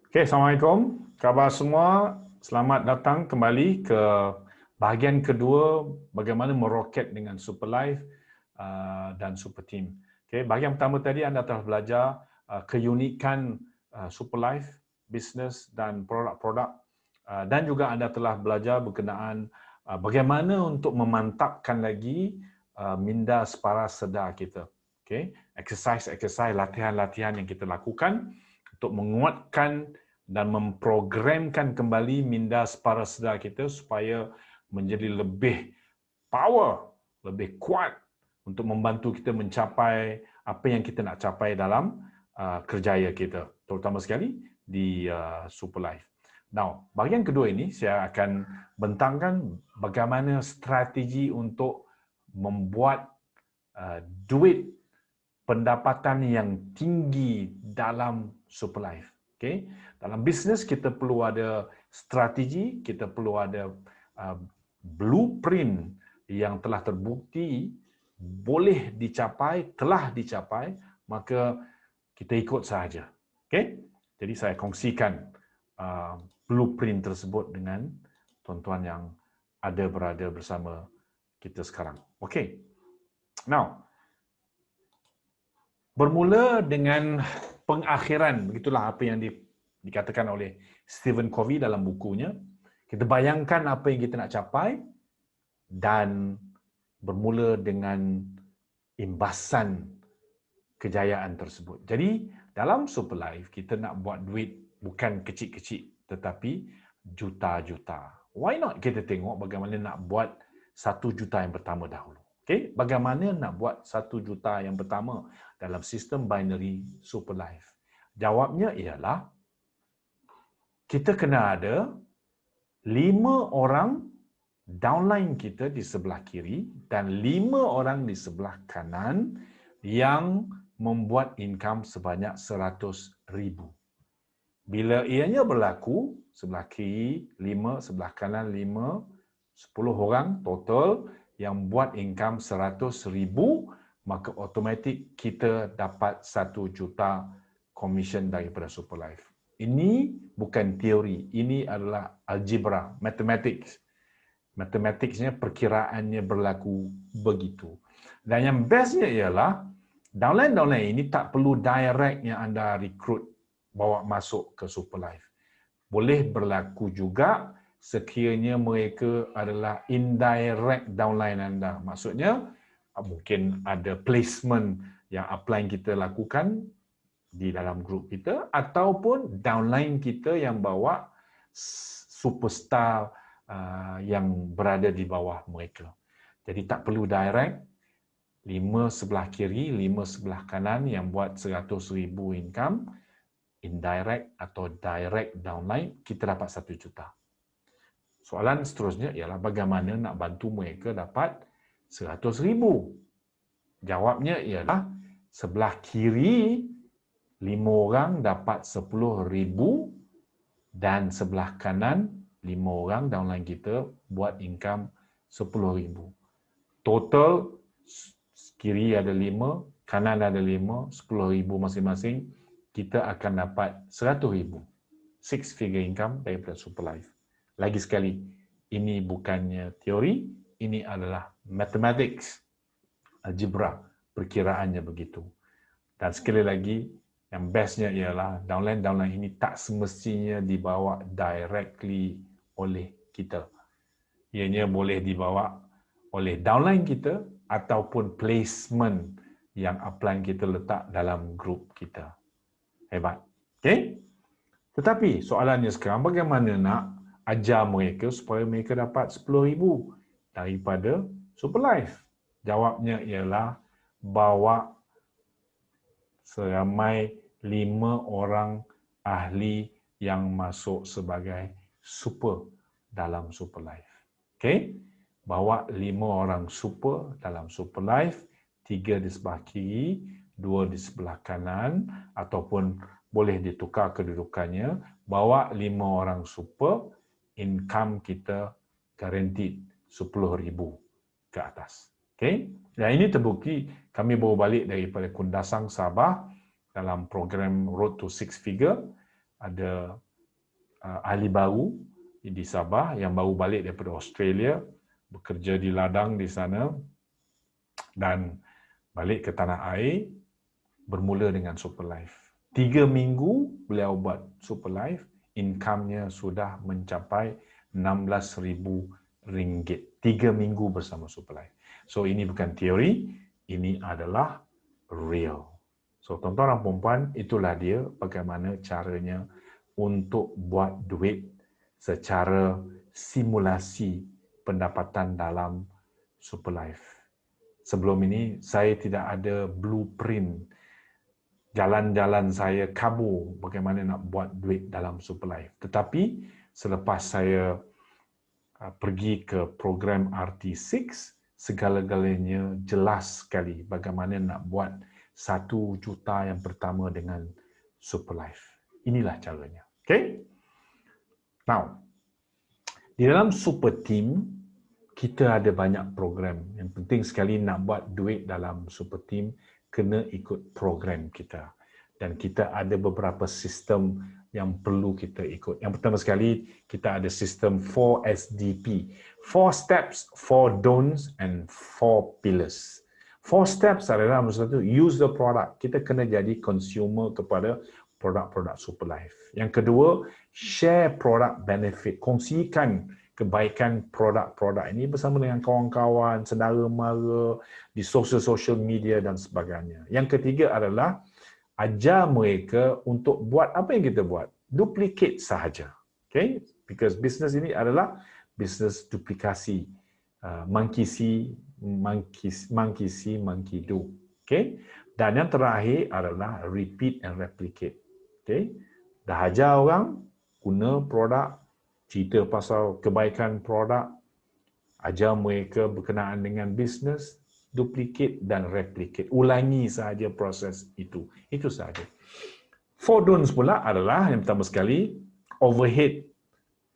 Okay, Assalamualaikum. Khabar semua. Selamat datang kembali ke bahagian kedua bagaimana meroket dengan Super Life dan Super Team. Okay, bahagian pertama tadi anda telah belajar keunikan Super Life, bisnes dan produk-produk dan juga anda telah belajar berkenaan bagaimana untuk memantapkan lagi minda separa sedar kita. Okay, exercise, latihan-latihan yang kita lakukan untuk menguatkan dan memprogramkan kembali minda separa sedar kita supaya menjadi lebih power, lebih kuat untuk membantu kita mencapai apa yang kita nak capai dalam kerjaya kita, terutama sekali di Super Life. Now, bahagian kedua ini saya akan bentangkan bagaimana strategi untuk membuat duit pendapatan yang tinggi dalam Super Life. Okay? Dalam bisnes kita perlu ada strategi, kita perlu ada blueprint yang telah terbukti boleh dicapai, telah dicapai, maka kita ikut sahaja. Okay? Jadi saya kongsikan blueprint tersebut dengan tuan-tuan yang berada bersama kita sekarang. Okay. Now, bermula dengan pengakhiran, begitulah apa yang dikatakan oleh Stephen Covey dalam bukunya. Kita bayangkan apa yang kita nak capai dan bermula dengan imbasan kejayaan tersebut. Jadi, dalam Super Life, kita nak buat duit bukan kecil-kecil, tetapi juta-juta. Why not kita tengok bagaimana nak buat 1 juta yang pertama dahulu. Okay? Bagaimana nak buat 1 juta yang pertama dalam sistem binary Super Life? Jawabnya ialah, kita kena ada 5 orang downline kita di sebelah kiri dan 5 orang di sebelah kanan yang membuat income sebanyak 100,000. Bila ianya berlaku, sebelah kiri 5, sebelah kanan 5, 10 orang total yang buat income 100,000, maka automatik kita dapat 1 juta commission daripada Super Life. Ini bukan teori, ini adalah algebra, mathematics. Matematiknya, perkiraannya berlaku begitu. Dan yang bestnya ialah, downline ini tak perlu direct yang anda rekrut bawa masuk ke Super Life. Boleh berlaku juga sekiranya mereka adalah indirect downline anda. Maksudnya, mungkin ada placement yang upline kita lakukan di dalam grup kita, ataupun downline kita yang bawa superstar yang berada di bawah mereka. Jadi tak perlu direct, 5 sebelah kiri, 5 sebelah kanan yang buat 100,000 income, indirect atau direct downline, kita dapat 1 juta. Soalan seterusnya ialah bagaimana nak bantu mereka dapat 100,000? Jawabnya ialah sebelah kiri 5 orang dapat 10,000 dan sebelah kanan 5 orang downline kita buat income 10,000. Total kiri ada 5, kanan ada 5, 10,000 masing-masing, kita akan dapat 100,000. 6 figure income daripada Super Life. Lagi sekali, ini bukannya teori, ini adalah mathematics, algebra, perkiraannya begitu. Dan sekali lagi, yang bestnya ialah downline ini tak semestinya dibawa directly oleh kita. Ianya boleh dibawa oleh downline kita ataupun placement yang upline kita letak dalam grup kita. Hebat. Okay? Tetapi soalannya sekarang, bagaimana nak ajar mereka supaya mereka dapat 10,000 daripada Super Life? Jawabnya ialah bawa seramai 5 orang ahli yang masuk sebagai super dalam Super Life. Okay? Bawa 5 orang super dalam Super Life, 3 di sebelah kiri, 2 di sebelah kanan, ataupun boleh ditukar kedudukannya, bawa 5 orang super, income kita guaranteed 10,000 ke atas. Okay? Dan ini terbukti, kami baru balik daripada Kundasang, Sabah dalam program Road to Six Figure. ada ahli baru di Sabah yang baru balik daripada Australia, bekerja di ladang di sana dan balik ke tanah air, bermula dengan Superlife. 3 minggu beliau buat Superlife, income-nya sudah mencapai RM16,000. 3 minggu bersama Superlife. So ini bukan teori, ini adalah real. So tuan-tuan dan puan-puan, itulah dia bagaimana caranya untuk buat duit secara simulasi pendapatan dalam Superlife. Sebelum ini saya tidak ada blueprint, jalan-jalan saya kabur bagaimana nak buat duit dalam Superlife. Tetapi selepas saya pergi ke program RT6, segala-galanya jelas sekali bagaimana nak buat 1 juta yang pertama dengan Superlife. Inilah caranya. Okay? Now, di dalam Super Team, kita ada banyak program. Yang penting sekali nak buat duit dalam Super Team, kena ikut program kita. Dan kita ada beberapa sistem yang perlu kita ikut. Yang pertama sekali, kita ada sistem 4SDP. 4 steps, 4 don'ts and 4 pillars. 4 steps adalah satu, use the product. Kita kena jadi consumer kepada produk-produk Superlife. Yang kedua, share product benefit. Kongsikan kebaikan produk-produk ini bersama dengan kawan-kawan, saudara mara, di social media dan sebagainya. Yang ketiga adalah ajar mereka untuk buat apa yang kita buat. Duplicate sahaja. Okay? Because business ini adalah business duplikasi. Monkey see, monkey do. Okay? Dan yang terakhir adalah repeat and replicate. Okay? Dah ajar orang guna produk, cerita pasal kebaikan produk, ajar mereka berkenaan dengan bisnes, duplicate dan replicate. Ulangi sahaja proses itu. Itu sahaja. 4 don'ts pula adalah yang pertama sekali, overhead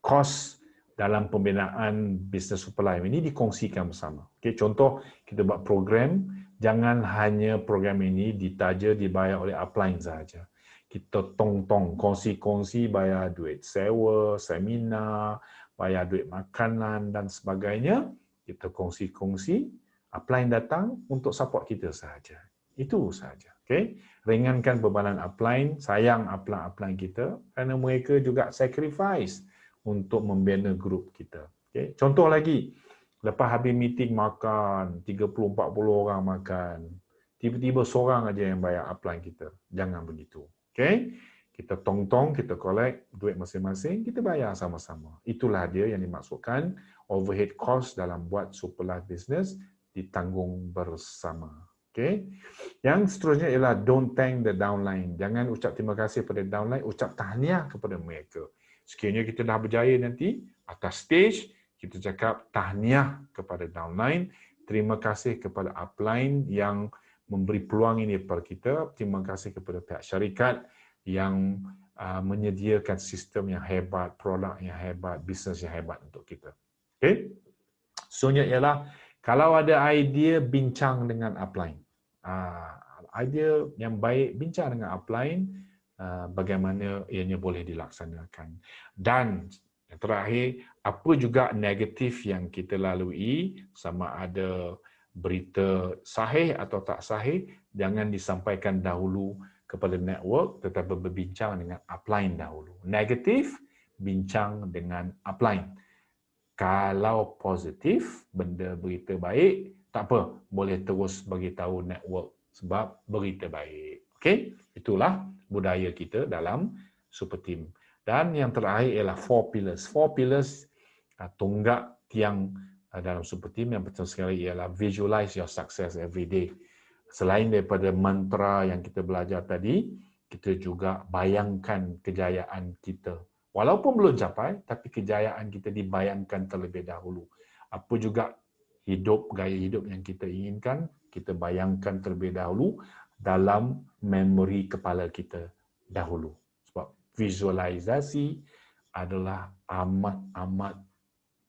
cost dalam pembinaan bisnes Superlife ini dikongsikan bersama. Okay, contoh, kita buat program, jangan hanya program ini ditaja dibayar oleh upline sahaja. Kita tong-tong, kongsi-kongsi, bayar duit sewa, seminar, bayar duit makanan dan sebagainya. Kita kongsi-kongsi, upline datang untuk support kita sahaja. Itu sahaja. Okay? Ringankan bebanan upline, sayang upline kita kerana mereka juga sacrifice untuk membina grup kita. Okay? Contoh lagi, lepas habis meeting makan, 30-40 orang makan, tiba-tiba seorang aja yang bayar upline kita. Jangan begitu. Okay? Kita tong-tong, kita collect duit masing-masing, kita bayar sama-sama. Itulah dia yang dimaksudkan overhead cost dalam buat Superlife business ditanggung bersama. Okay? Yang seterusnya ialah don't thank the downline. Jangan ucap terima kasih kepada downline, ucap tahniah kepada mereka. Sekiranya kita dah berjaya nanti, atas stage, kita cakap tahniah kepada downline, terima kasih kepada upline yang memberi peluang ini kepada kita, terima kasih kepada pihak syarikat yang menyediakan sistem yang hebat, produk yang hebat, bisnes yang hebat untuk kita. Okay? Seterusnya ialah, kalau ada idea, bincang dengan upline. Idea yang baik, bincang dengan upline, bagaimana ianya boleh dilaksanakan. Dan yang terakhir, apa juga negatif yang kita lalui, sama ada berita sahih atau tak sahih, jangan disampaikan dahulu kepada network, tetapi berbincang dengan upline dahulu. Negatif, bincang dengan upline. Kalau positif, benda berita baik, tak apa, boleh terus beritahu network sebab berita baik. Okey, itulah budaya kita dalam Super Team. Dan yang terakhir ialah 4 pillars. 4 pillars, tonggak tiang dalam Super Team yang betul sekali ialah visualize your success every day. Selain daripada mantra yang kita belajar tadi, kita juga bayangkan kejayaan kita. Walaupun belum capai, tapi kejayaan kita dibayangkan terlebih dahulu. Apa juga gaya hidup yang kita inginkan, kita bayangkan terlebih dahulu dalam memori kepala kita dahulu. Sebab visualisasi adalah amat-amat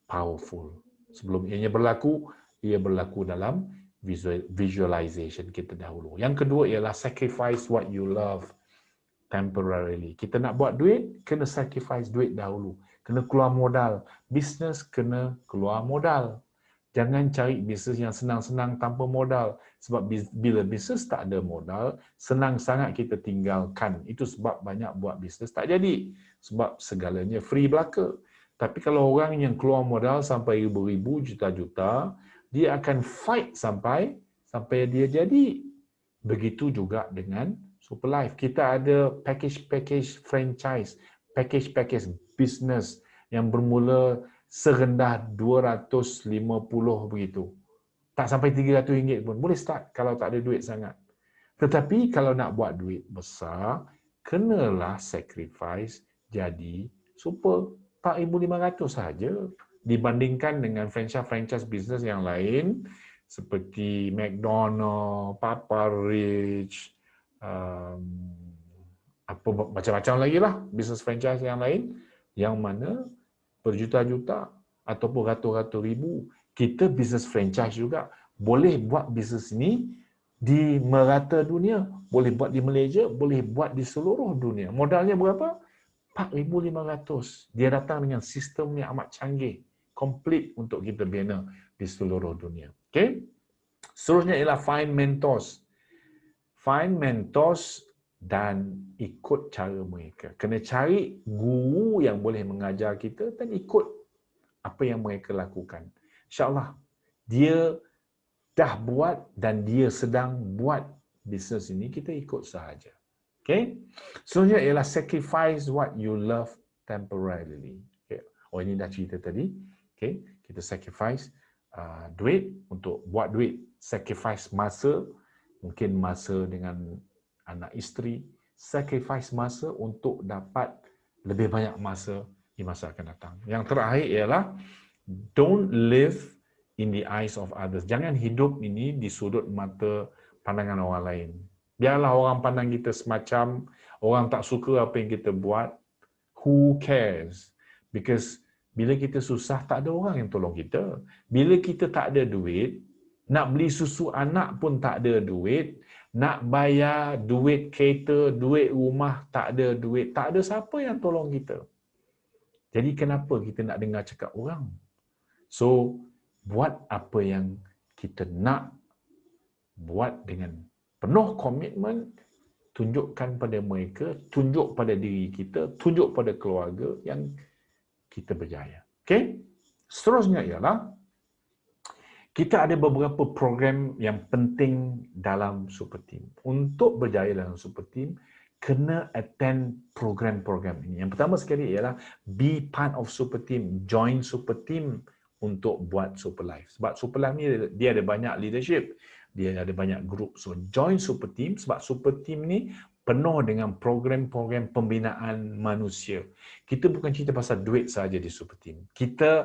powerful. Sebelum ianya berlaku, ia berlaku dalam visualization kita dahulu. Yang kedua ialah sacrifice what you love. temporarily. Kita nak buat duit, kena sacrifice duit dahulu. Kena keluar modal. Bisnes kena keluar modal. Jangan cari bisnes yang senang-senang tanpa modal. Sebab bila bisnes tak ada modal, senang sangat kita tinggalkan. Itu sebab banyak buat bisnes tak jadi. Sebab segalanya free belaka. Tapi kalau orang yang keluar modal sampai ribu-ribu, juta-juta, dia akan fight sampai dia jadi. Begitu juga dengan Superlife. Kita ada package franchise, package business yang bermula serendah 250 begitu. Tak sampai RM300 pun. Boleh start kalau tak ada duit sangat. Tetapi kalau nak buat duit besar, kenalah sacrifice jadi super. RM4,500 saja dibandingkan dengan franchise business yang lain seperti McDonald, Papa Rich, apa macam-macam lagi lah business franchise yang lain yang mana berjuta-juta ataupun ratus-ratus ribu. Kita business franchise juga boleh buat bisnes ini di merata dunia, boleh buat di Malaysia, boleh buat di seluruh dunia. Modalnya berapa? RM4,500. Dia datang dengan sistem yang amat canggih, komplit untuk kita bina di seluruh dunia. Okay? Seterusnya ialah find mentors. Find mentors dan ikut cara mereka. Kena cari guru yang boleh mengajar kita dan ikut apa yang mereka lakukan. InsyaAllah, dia dah buat dan dia sedang buat bisnes ini, kita ikut sahaja. Okay? Seterusnya ialah sacrifice what you love temporarily. Okay. Oh, ini dah cerita tadi. Okay. Kita sacrifice duit untuk buat duit. Sacrifice masa, mungkin masa dengan anak isteri. Sacrifice masa untuk dapat lebih banyak masa di masa akan datang. Yang terakhir ialah don't live in the eyes of others. Jangan hidup ini di sudut mata pandangan orang lain. Biarlah orang pandang kita semacam, orang tak suka apa yang kita buat. Who cares? Because bila kita susah, tak ada orang yang tolong kita. Bila kita tak ada duit, nak beli susu anak pun tak ada duit, nak bayar duit kereta, duit rumah, tak ada duit. Tak ada siapa yang tolong kita. Jadi kenapa kita nak dengar cakap orang? So, buat apa yang kita nak, buat dengan penuh komitmen, tunjukkan pada mereka, tunjuk pada diri kita, tunjuk pada keluarga yang kita berjaya. Okay? Seterusnya ialah, kita ada beberapa program yang penting dalam Super Team. Untuk berjaya dalam Super Team, kena attend program-program ini. Yang pertama sekali ialah, be part of Super Team, join Super Team untuk buat Superlife. Sebab Superlife ni dia ada banyak leadership, dia ada banyak grup. So join Super Team sebab Super Team ni penuh dengan program-program pembinaan manusia. Kita bukan cerita pasal duit saja di Super Team. Kita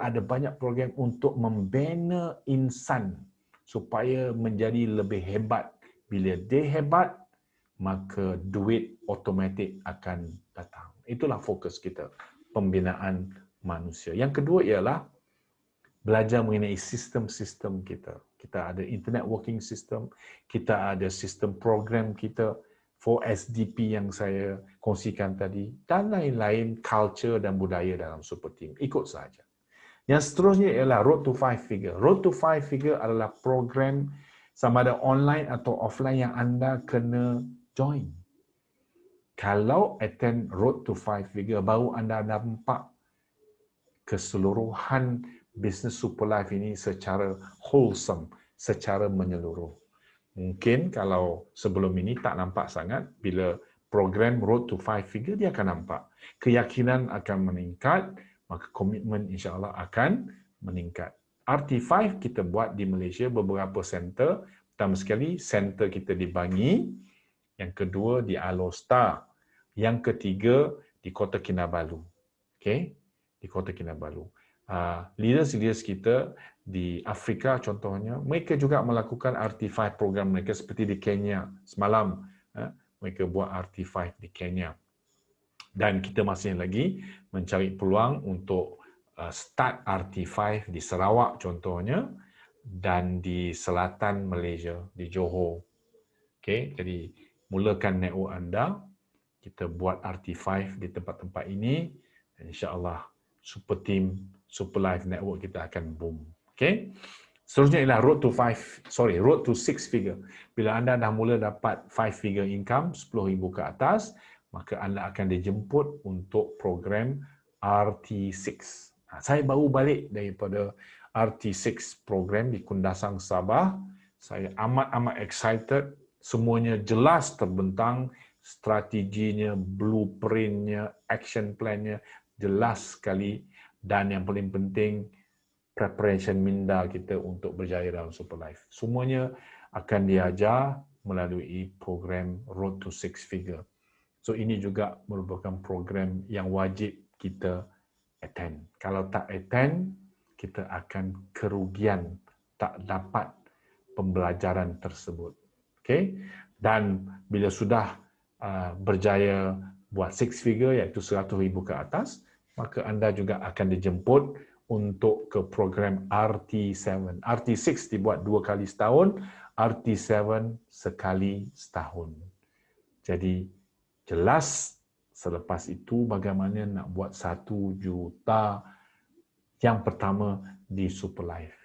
ada banyak program untuk membina insan supaya menjadi lebih hebat. Bila dia hebat, maka duit automatik akan datang. Itulah fokus kita, pembinaan manusia. Yang kedua ialah belajar mengenai sistem-sistem kita. Kita ada internet working system, kita ada sistem program kita, 4SDP yang saya kongsikan tadi, dan lain-lain culture dan budaya dalam Super Team. Ikut saja. Yang seterusnya ialah Road to 5 Figure. Road to 5 Figure adalah program sama ada online atau offline yang anda kena join. Kalau attend Road to 5 Figure, baru anda nampak keseluruhan bisnes Superlife ini secara wholesome, secara menyeluruh. Mungkin kalau sebelum ini tak nampak sangat, bila program Road to 5 Figure dia akan nampak. Keyakinan akan meningkat, maka komitmen insya-Allah akan meningkat. RT5 kita buat di Malaysia beberapa center. Pertama sekali, center kita di Bangi. Yang kedua di Alor-Star. Yang ketiga di Kota Kinabalu. Okay? Di Kota Kinabalu. Leaders kita di Afrika contohnya, mereka juga melakukan RT5 program mereka seperti di Kenya. Semalam mereka buat RT5 di Kenya. Dan kita masih lagi mencari peluang untuk start RT5 di Sarawak contohnya dan di selatan Malaysia, di Johor. Okay? Jadi mulakan network anda, kita buat RT5 di tempat-tempat ini, dan insya-Allah Super Team, Super Life Network kita akan boom. Okay? Seterusnya ialah road to 6 figure. Bila anda dah mula dapat 5 figure income, 10,000 ke atas, maka anda akan dijemput untuk program RT6. Saya baru balik daripada RT6 program di Kundasang, Sabah. Saya amat-amat excited. Semuanya jelas terbentang, strateginya, blueprintnya, action plannya jelas sekali, dan yang paling penting preparation minda kita untuk berjaya dalam Super Life. Semuanya akan diajar melalui program Road to Six Figure. So ini juga merupakan program yang wajib kita attend. Kalau tak attend, kita akan kerugian tak dapat pembelajaran tersebut. Okay? Dan bila sudah berjaya buat 6 figure iaitu 100,000 ke atas, maka anda juga akan dijemput untuk ke program RT7. RT6 dibuat 2 kali setahun, RT7 sekali setahun. Jadi jelas selepas itu bagaimana nak buat 1 juta yang pertama di Super Life.